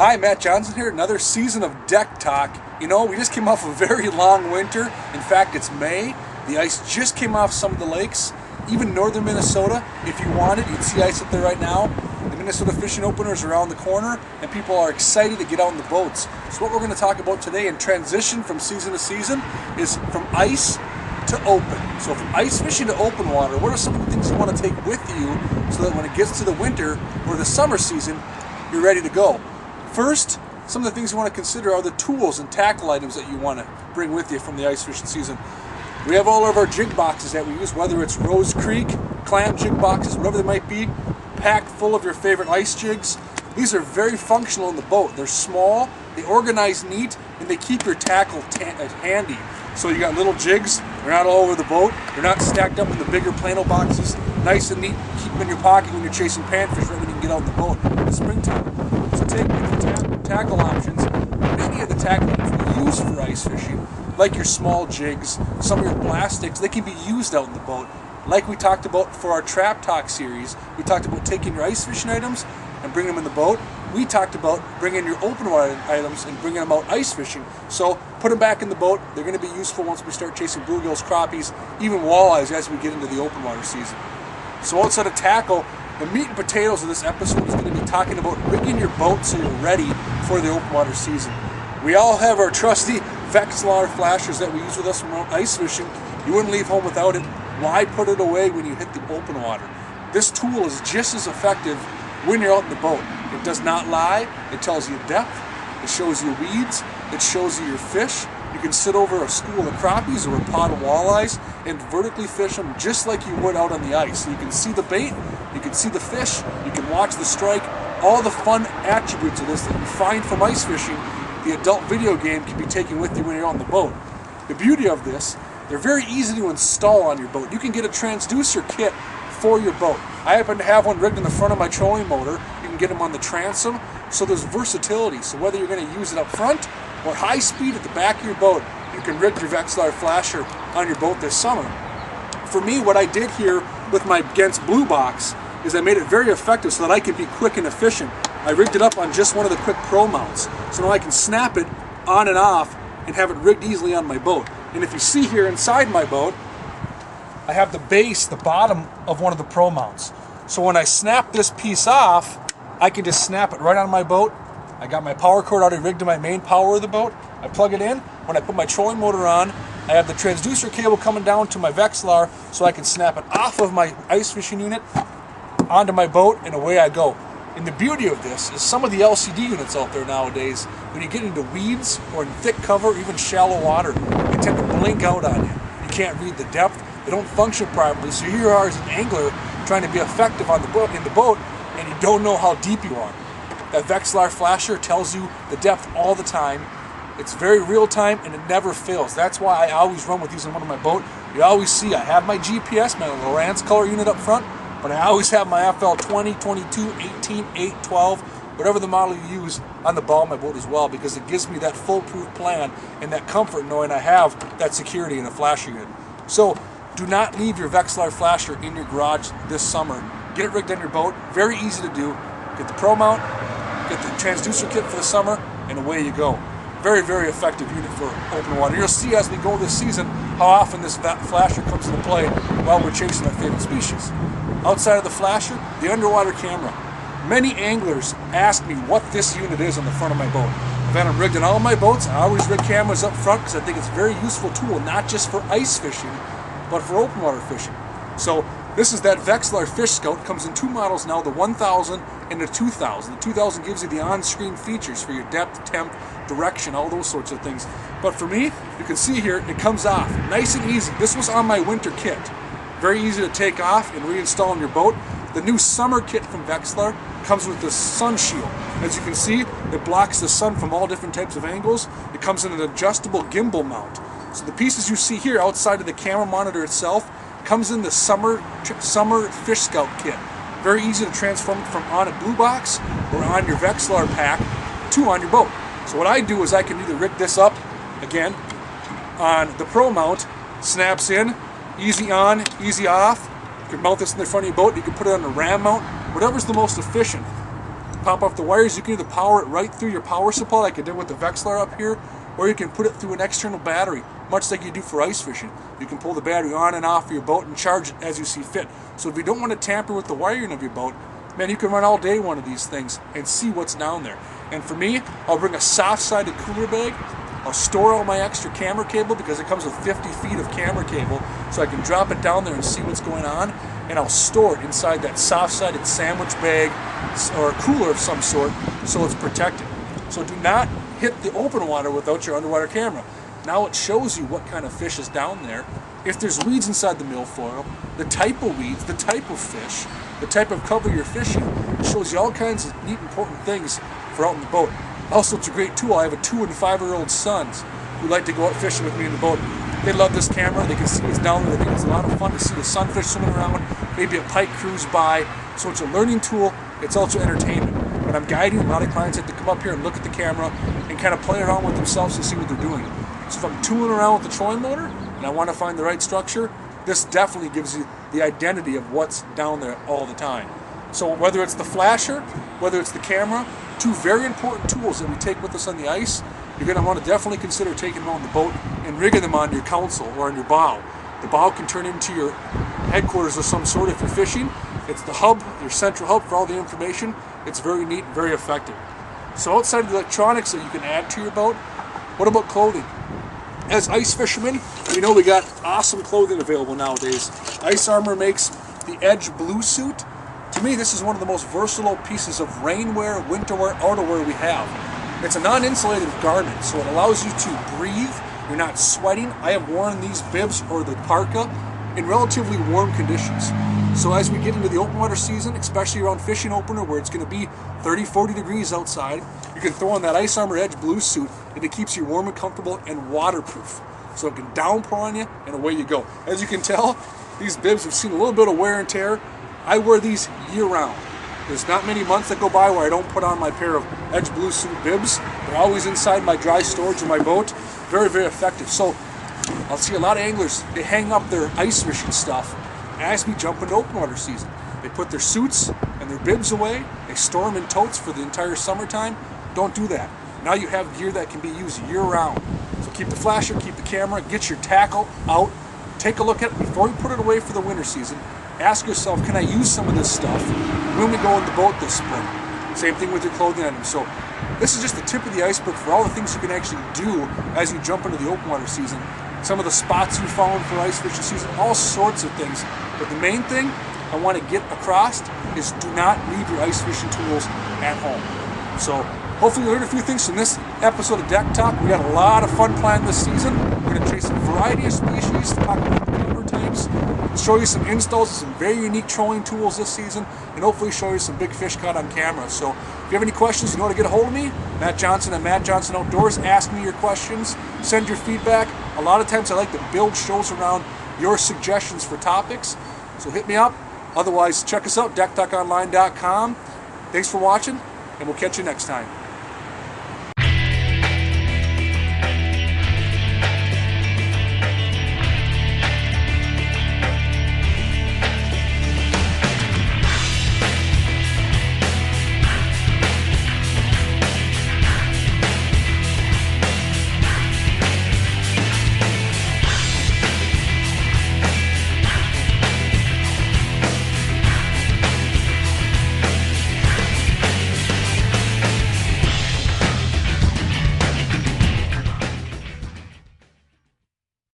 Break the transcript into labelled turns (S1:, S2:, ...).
S1: Hi, Matt Johnson here, another season of Deck Talk. You know, we just came off a very long winter. In fact, it's May. The ice just came off some of the lakes. Even northern Minnesota, if you wanted, you'd see ice up there right now. The Minnesota Fishing Opener is around the corner, and people are excited to get out on the boats. So what we're going to talk about today and transition from season to season is from ice to open. So from ice fishing to open water, what are some of the things you want to take with you so that when it gets to the winter or the summer season, you're ready to go? First, some of the things you want to consider are the tools and tackle items that you want to bring with you from the ice fishing season. We have all of our jig boxes that we use, whether it's Rose Creek, clam jig boxes, whatever they might be, packed full of your favorite ice jigs. These are very functional in the boat. They're small, they organize neat, and they keep your tackle handy. So you got little jigs, they're not all over the boat, they're not stacked up in the bigger Plano boxes, nice and neat, keep them in your pocket when you're chasing panfish right when you can get out in the boat in the springtime. So take the tackle options, many of the tackle options we use for ice fishing, like your small jigs, some of your plastics, they can be used out in the boat. Like we talked about for our Trap Talk series, we talked about taking your ice fishing items and bringing them in the boat. We talked about bringing your open water items and bringing them out ice fishing. So put them back in the boat. They're going to be useful once we start chasing bluegills, crappies, even walleyes as we get into the open water season. So outside of tackle, the meat and potatoes of this episode is going to be talking about rigging your boat so you're ready for the open water season. We all have our trusty Vexilar flashers that we use with us from ice fishing. You wouldn't leave home without it. Why put it away when you hit the open water? This tool is just as effective when you're out in the boat. It does not lie. It tells you depth. It shows you weeds. It shows you your fish. You can sit over a school of crappies or a pot of walleyes and vertically fish them just like you would out on the ice. So you can see the bait, you can see the fish, you can watch the strike. All the fun attributes of this that you find from ice fishing, the adult video game can be taken with you when you're on the boat. The beauty of this, they're very easy to install on your boat. You can get a transducer kit for your boat. I happen to have one rigged in the front of my trolling motor. You can get them on the transom, so there's versatility. So whether you're going to use it up front or high speed at the back of your boat, you can rig your Vexilar flasher on your boat this summer. For me, what I did here with my Genz Blue Box is I made it very effective so that I can be quick and efficient. I rigged it up on just one of the quick pro mounts, so now I can snap it on and off and have it rigged easily on my boat. And if you see here inside my boat, I have the base, the bottom of one of the pro mounts. So when I snap this piece off, I can just snap it right on my boat. I got my power cord already rigged to my main power of the boat. I plug it in. When I put my trolling motor on, I have the transducer cable coming down to my Vexilar so I can snap it off of my ice fishing unit onto my boat, and away I go. And the beauty of this is some of the LCD units out there nowadays, when you get into weeds or in thick cover or even shallow water, they tend to blink out on you. You can't read the depth. They don't function properly. So here you are as an angler trying to be effective on the boat, in the boat, and you don't know how deep you are. That Vexilar flasher tells you the depth all the time. It's very real time and it never fails. That's why I always run with these in one of my boat. You always see I have my GPS, my Lowrance color unit up front, but I always have my FL 20, 22, 18, 8, 12, whatever the model you use on the bow of my boat as well, because it gives me that foolproof plan and that comfort knowing I have that security in a flasher unit. So do not leave your Vexilar flasher in your garage this summer. Get it rigged on your boat. Very easy to do. Get the pro mount, get the transducer kit for the summer, and away you go. Very, very effective unit for open water. You'll see as we go this season how often this flasher comes into play while we're chasing our favorite species. Outside of the flasher, the underwater camera. Many anglers ask me what this unit is on the front of my boat. I've had them rigged in all of my boats. I always rig cameras up front because I think it's a very useful tool, not just for ice fishing, but for open water fishing. So this is that Vexilar Fish Scout. Comes in two models now, the 1000 and the 2000. The 2000 gives you the on-screen features for your depth, temp, direction, all those sorts of things. But for me, you can see here, it comes off nice and easy. This was on my winter kit. Very easy to take off and reinstall in your boat. The new summer kit from Vexilar comes with the sun shield. As you can see, it blocks the sun from all different types of angles. It comes in an adjustable gimbal mount. So the pieces you see here outside of the camera monitor itself comes in the summer Fish Scout kit. Very easy to transform from on a Blue Box or on your Vexilar pack to on your boat. So what I do is I can either rig this up, again, on the Pro mount, snaps in, easy on, easy off. You can mount this in the front of your boat, you can put it on a ram mount, whatever's the most efficient. pop off the wires, you can either power it right through your power supply like I did with the Vexilar up here, or you can put it through an external battery, much like you do for ice fishing. You can pull the battery on and off of your boat and charge it as you see fit. So if you don't want to tamper with the wiring of your boat, man, you can run all day one of these things and see what's down there. And for me, I'll bring a soft-sided cooler bag. I'll store all my extra camera cable because it comes with 50 feet of camera cable, so I can drop it down there and see what's going on. And I'll store it inside that soft-sided sandwich bag or a cooler of some sort so it's protected. So do not hit the open water without your underwater camera. Now it shows you what kind of fish is down there. If there's weeds inside the milfoil, the type of weeds, the type of fish, the type of cover you're fishing, it shows you all kinds of neat, important things for out in the boat. Also, it's a great tool. I have a 2- and 5-year-old sons who like to go out fishing with me in the boat. They love this camera. They can see it's down there. They think it's a lot of fun to see the sunfish swimming around, maybe a pike cruise by. So it's a learning tool. It's also entertainment. When I'm guiding, a lot of clients have to come up here and look at the camera and kind of play around with themselves to see what they're doing. So if I'm tooling around with the trolling motor and I want to find the right structure, this definitely gives you the identity of what's down there all the time. So whether it's the flasher, whether it's the camera, two very important tools that we take with us on the ice, you're going to want to definitely consider taking them on the boat and rigging them on your console or on your bow. The bow can turn into your headquarters of some sort if you're fishing. It's the hub, your central hub for all the information. It's very neat and very effective. So outside of the electronics that you can add to your boat, what about clothing? As ice fishermen, we know we got awesome clothing available nowadays. Ice Armor makes the Edge Blue Suit. To me, this is one of the most versatile pieces of rainwear, winterwear, outerwear we have. It's a non-insulated garment, so it allows you to breathe. You're not sweating. I have worn these bibs or the parka in relatively warm conditions. So as we get into the open water season, especially around fishing opener where it's going to be 30, 40 degrees outside, you can throw on that Ice Armor Edge Blue Suit and it keeps you warm and comfortable and waterproof. So it can downpour on you and away you go. As you can tell, these bibs have seen a little bit of wear and tear. I wear these year round. There's not many months that go by where I don't put on my pair of Edge Blue Suit bibs. They're always inside my dry storage of my boat. Very, very effective. So I'll see a lot of anglers, they hang up their ice fishing stuff as we jump into open water season. They put their suits and their bibs away. They store them in totes for the entire summertime. Don't do that. Now you have gear that can be used year round. So keep the flasher, keep the camera, get your tackle out, take a look at it before you put it away for the winter season. Ask yourself, can I use some of this stuff when we go in the boat this spring? Same thing with your clothing items. So this is just the tip of the iceberg for all the things you can actually do as you jump into the open water season. Some of the spots you found for ice fishing season, all sorts of things. But the main thing I want to get across is do not leave your ice fishing tools at home. So hopefully you learned a few things from this episode of Deck Talk. We got a lot of fun planned this season. We're going to chase a variety of species, talk about camera types, show you some installs of some very unique trolling tools this season, and hopefully show you some big fish caught on camera. So if you have any questions, you know how to get a hold of me, Matt Johnson at Matt Johnson Outdoors. Ask me your questions, send your feedback. A lot of times I like to build shows around your suggestions for topics, so hit me up. Otherwise, check us out, decktalkonline.com. Thanks for watching, and we'll catch you next time.